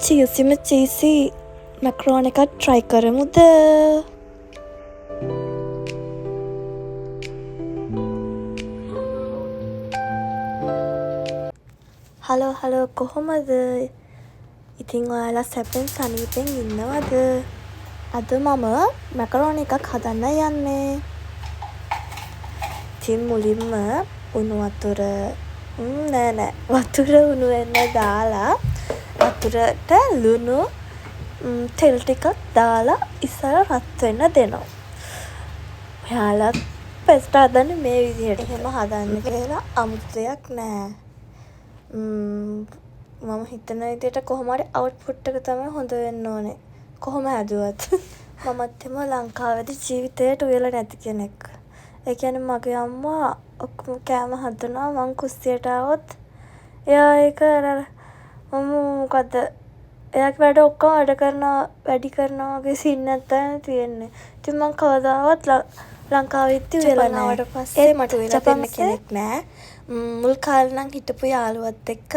චීසිම චීසි මැක්‍රෝන් එකක් try කරමුද? Hello කොහොමද? ඉතින් ඔයාලා සැපෙන් සනීපෙන් ඉන්නවද? අද මම මැකරෝනි එකක් හදන්න යන්නේ. ඉතින් මුලින්ම උණු වතුර වතුර උණු වෙන්න දාලා වතුරට ලුණු තෙල් ටිකක් දාලා ඉස්සර රත් වෙන්න දෙනවා. ඔයාලා පෙස්ට හදන්නේ මේ විදිහට. එහෙම හදන්න කියලා අමුතු දෙයක් නෑ. මම හිතන විදිහට කොහොම හරි අවුට්පුට් එක තමයි හොඳ වෙන්න ඕනේ. කොහොම හැදුවත්. මමත් එම ලංකාවේදී ජීවිතේට උයලා නැති කෙනෙක්. ඒ කියන්නේ මගේ අම්මා ඔක්කොම කෑම හදනවා. මං කුස්සියට ආවොත් එයා ඒක මොකද්ද? එයාගේ වැඩ ඔක්කොම වැඩි කරනවා වගේ සීන් එකක් තමයි තියෙන්නේ. ඉතින් මං කවදාවත් ලංකාවෙත් උයලා නැහැ. ඊට පස්සේ මට උයලා දෙන්න කෙනෙක් නැහැ. මුල් කාලේ නම් හිටපු යාළුවත් එක්ක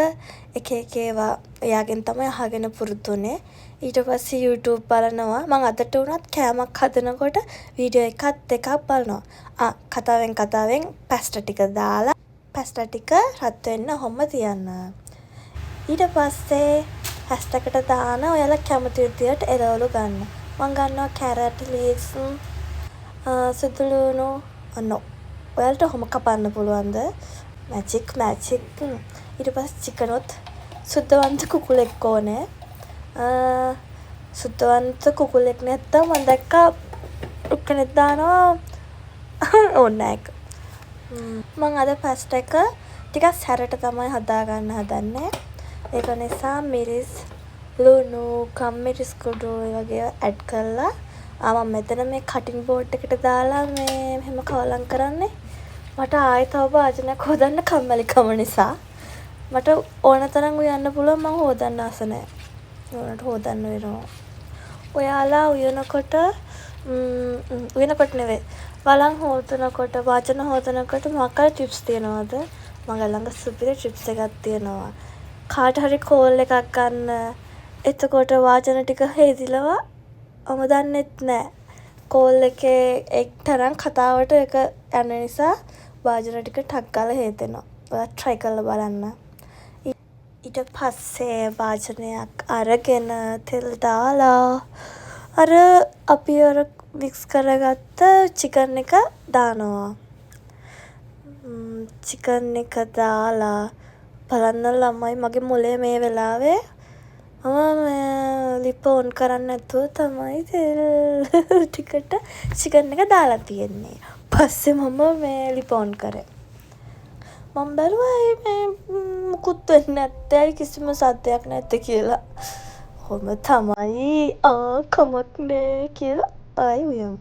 එක ඒවා එයාගෙන් තමයි අහගෙන පුරුදු වුනේ. ඊට පස්සේ YouTube බලනවා. මම අදට උනත් කෑමක් හදනකොට වීඩියෝ එකක් දෙකක් බලනවා. කතාවෙන් පැස්ටා ටික දාලා පැස්ටා ටික රත් වෙන්න ඔහොම තියන්න. ඊට පස්සේ පැස්ටා එකට දාන ඔයාලා කැමති විදියට එළවලු ගන්න. මම ගන්නවා කැරට් ලීව්ස් සුදු ලුණු ඔයාලට ඔහොම කපන්න පුළුවන්ද? මැජික් ඊට පස්සේ චිකනොත් සුද්ධවන්ත කුකුලෙක් ඕනේ. සුද්ධවන්ත කුකුලෙක් නැත්තම් මම දැක්කා උක්කනෙත් දානවා ඕනේ ඒක. මම අද පැස්ටා එක ටිකක් සැරට තමයි හදාගන්න හදන්නේ. ඒක නිසා මිරිස් ලුණු කම්මිරිස් කුඩු වගේ ඇඩ් කරලා මම මෙතන මේ කටින් බෝඩ් එකට දාලා මෙහෙම කවලම් කරන්නේ. මට ආයෙ තව භාජනයක් හොදන්න කම්මැලිකම නිසා. මට ඕන තරම් උයන්න පුළුවන්. මම හොදන්න ආස නැහැ. ඕනට හොදන්න වෙනවා. ඔයාලා උයනකොට නෙවෙයි. වලන් හොදනකොට භාජන හොදනකොට මොකක් හරි ටිප්ස් තියනවද? මගේ ළඟ සුපිරි ටිප්ස් එකක් තියෙනවා. කාට හරි කෝල් එකක් ගන්න. එතකොට වාජන ටික හේදිලවා මම දන්නෙත් නැහැ. කෝල් එකේ එක්තරම් කතාවට එක යන නිසා වාජන ටික ටක් ගාලා හේදෙනවා. ඔයා try කරලා බලන්න. ඊට පස්සේ වාජනයක් අරගෙන තෙල් දාලා අපි මික්ස් කරගත්ත චිකන් එක දානවා. චිකන් එක දාලා බලන්න ළමයි මගේ මොලේ මේ වෙලාවේ මම ලිප ඔන් කරන්නේ නැතුව තමයි තෙල් ටිකට චිකන් එක දාලා තියෙන්නේ. පස්සේ මම මේ ලිප ඔන් කරේ. මම බැලුවා මේ මුකුත් වෙන්නේ නැත්තේ කිසිම සද්දයක් නැත්තේ කියලා. කොහොම තමයි කමක් නෑ කියලා ආයෙ උයමු.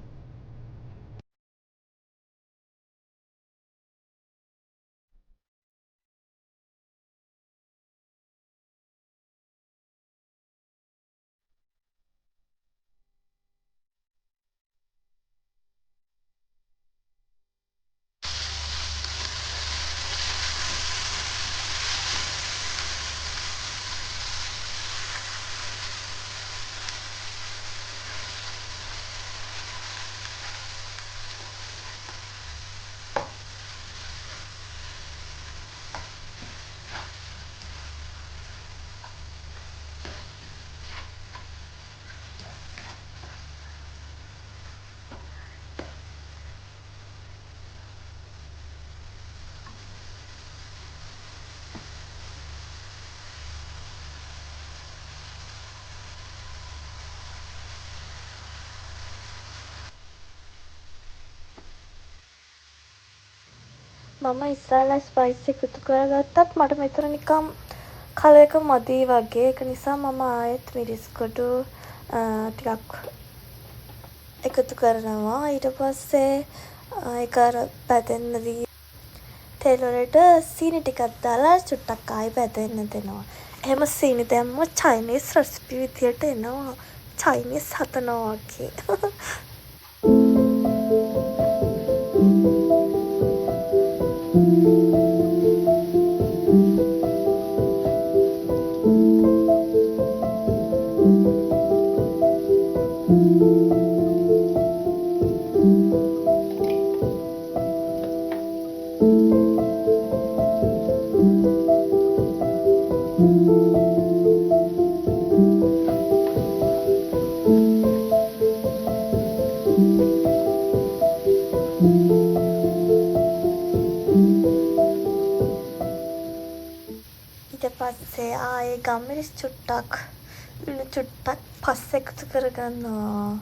මම ඉස්සෙල්ලා ස්පයිස් එකතු කරගත්තත් මට මෙතන නිකම් කලර් එක මදි වගේ. ඒක නිසා මම ආයෙත් මිරිස් කොටු ටිකක් එකතු කරනවා. ඊට පස්සේ ඒක පැදෙන්න දී තෙල් වලට සීනි ටිකක් දාලා චුට්ටක් ආයෙ පැදෙන්න දෙනවා. එහෙම සීනි දැම්මොත් චයිනීස් රෙසිපි විදියට එනවා. චයිනීස් හදනවා වගේ. ගම්මිරිස් චුට්ටක් පස්සේ එකතු කරගන්නවා.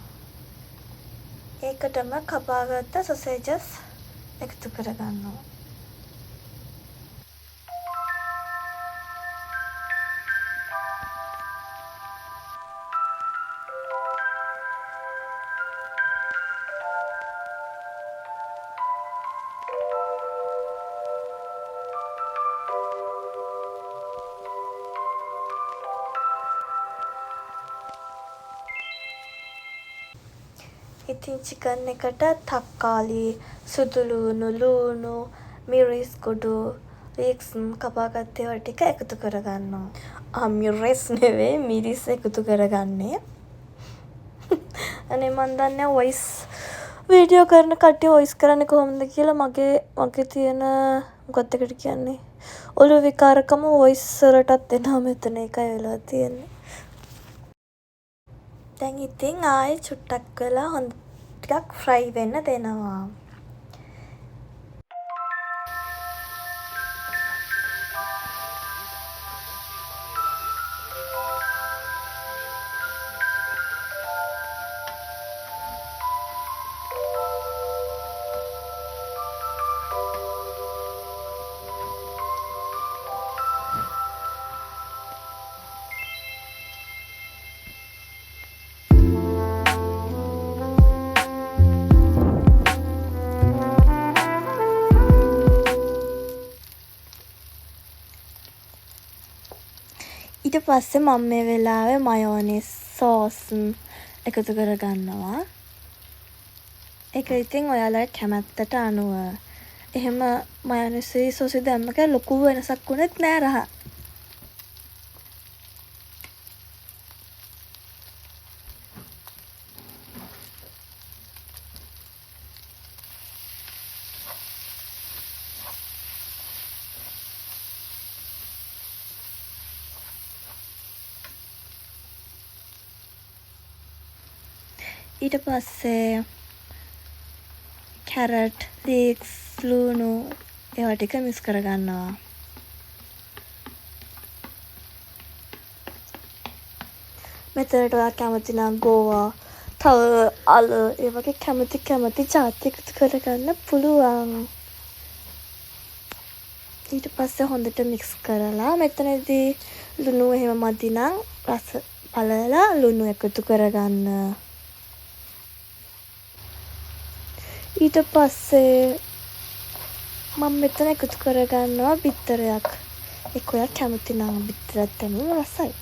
ඒකටම කපාගත්ත සොසේජස් එකතු කරගන්නවා. ඉතින් චිකන් එකට තක්කාලි, සුදුලූණු, ලූණු, මිරිස් කුඩු, ලීක්ස් කපාගත්ත ඒවා ටික එකතු කරගන්නවා. මිරිස් නෙවෙයි මිරිස් එකතු කරගන්නේ. අනේ මන් දන්නේ වොයිස් වීඩියෝ කරන කට්ටිය වොයිස් කරන්නේ කොහොමද කියලා. මගේ තියෙන මොකක්ද ඒකට කියන්නේ? ඔළුව විකාරකම වොයිස් වලටත් එනවා මෙතන. ඒකයි වෙලා තියෙන්නේ. දැන් ඉතින් ආයෙ චුට්ටක් වෙලා හොඳ ටිකක් ෆ්‍රයි වෙන්න දෙනවා. ඊට පස්සේ මම මේ වෙලාවේ මයෝනිස් සෝස් එකතු කරගන්නවා. ඒක ඉතින් ඔයාලා කැමැත්තට අනුව. එහෙම මයෝනිස් සෝසි දැම්මක ලොකු වෙනසක් වුණෙත් නෑ රහ. ඊට පස්සේ කැරට්, ලීක්ස්, ලූණු ඒවා ටික මික්ස් කරගන්නවා. මෙතනට ඔයා කැමති නම් ගෝවා, තව අල ඒ වගේ කැමති ජාති එකතු කරගන්න පුළුවන්. ඊට පස්සේ හොඳට මික්ස් කරලා මෙතනදී ලුණු එහෙම මදි නම් රස බලලා ලුණු එකතු කරගන්න. ඊට පස්සේ මම මෙතන එකතු කරගන්නවා බිත්තරයක්. ඒක ඔයා කැමති නම් බිත්තරයක් දැම්මම රසයි.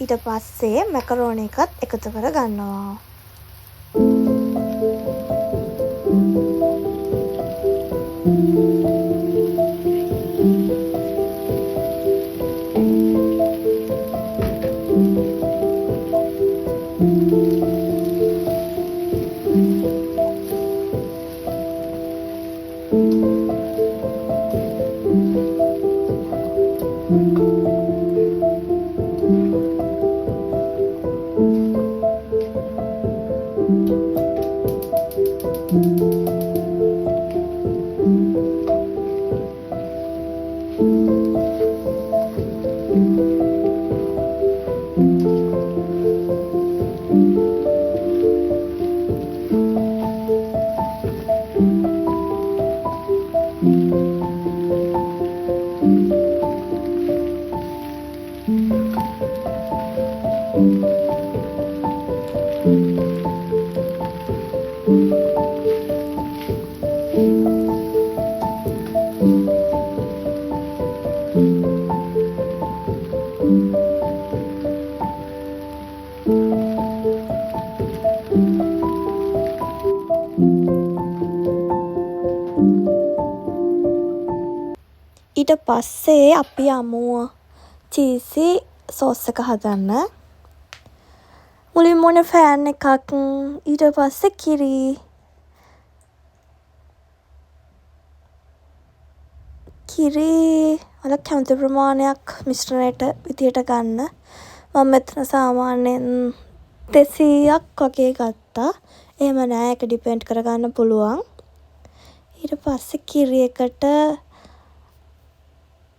ඊට පස්සේ මැකරෝනි එකත් එකතු කරගන්නවා. ඊට පස්සේ අපි යමු චීසි සෝස් එක හදන්න. මුලින්ම ඕනේ ෆෑන් එකක්. ඊට පස්සේ කිරි. කිරි වල කැමති ප්‍රමාණයක් මිශ්‍රණයට විදියට ගන්න. මම මෙතන සාමාන්‍යයෙන් 200ක් වගේ ගත්තා. එහෙම නෑ, ඒක ඩිපෙන්ඩ් කරගන්න පුළුවන්. ඊට පස්සේ කිරි එකට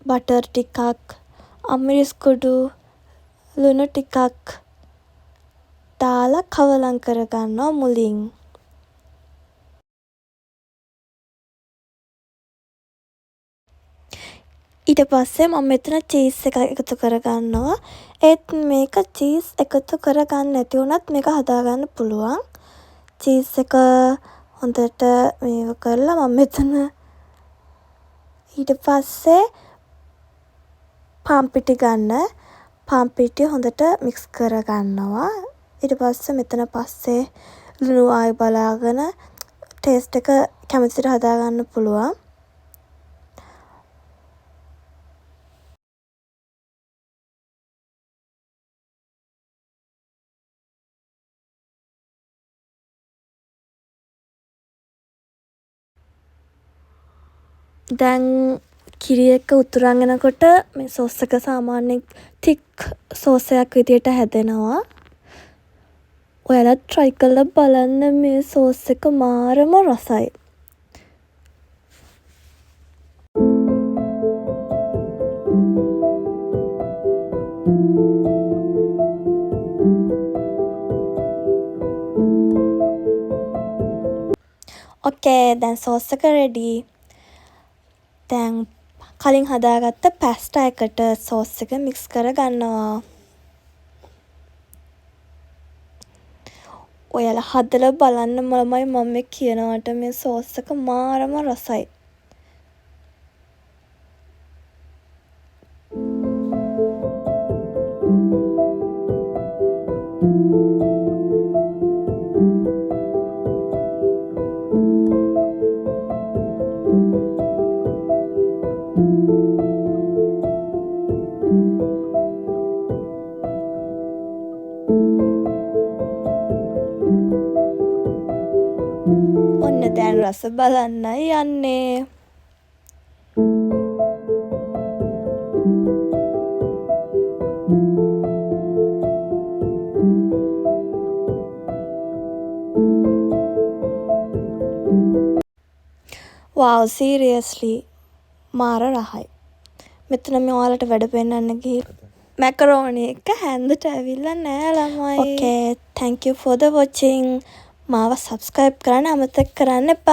බටර් ටිකක්, අමිරිස් කුඩු, ලුණු ටිකක් දාලා කවලම් කරගන්නවා මුලින්. ඊට පස්සේ මම මෙතන චීස් එක එකතු කරගන්නවා. ඒත් මේක චීස් එකතු කරගන්න නැති වුණත් මේක හදාගන්න පුළුවන්. චීස් එක හොඳට මේව කරලා මම මෙතන ඊට පස්සේ පාන් පිටි ගන්න. පාන් පිටි හොඳට මික්ස් කරගන්නවා. ඊට පස්සේ මෙතන පස්සේ ලුණු ආයෙ බලාගෙන ටේස්ට් එක කැමති විදිහට හදාගන්න පුළුවන්. දැන් කිරි එක උතුරන් එනකොට මේ සෝස් එක සාමාන්‍යයෙන් තික් සෝස් එකක් විදියට හැදෙනවා. ඔයාලත් try කරලා බලන්න. මේ සෝස් එක මාරම රසයි. ඕකේ, දැන් සෝස් එක රෙඩි. දැන් කලින් හදාගත්ත පැස්ටා එකට සෝස් එක මික්ස් කරගන්නවා. ඔයාලා හදලා බලන්න. මම මේ කියනවට මේ සෝස් එක මාරම රසයි. ඔන්න දැන් රස බලන්නයි යන්නේ. wow, seriously මාර රහයි. මෙතන මේ ඔයාලට වැඩ පෙන්නන්න ගිහින් මැකරෝනි එක හැන්දට ඇවිල්ලා නෑ ළමයි. okay, thank you for the watching. මාව subscribe කරන්න අමතක කරන්න එපා.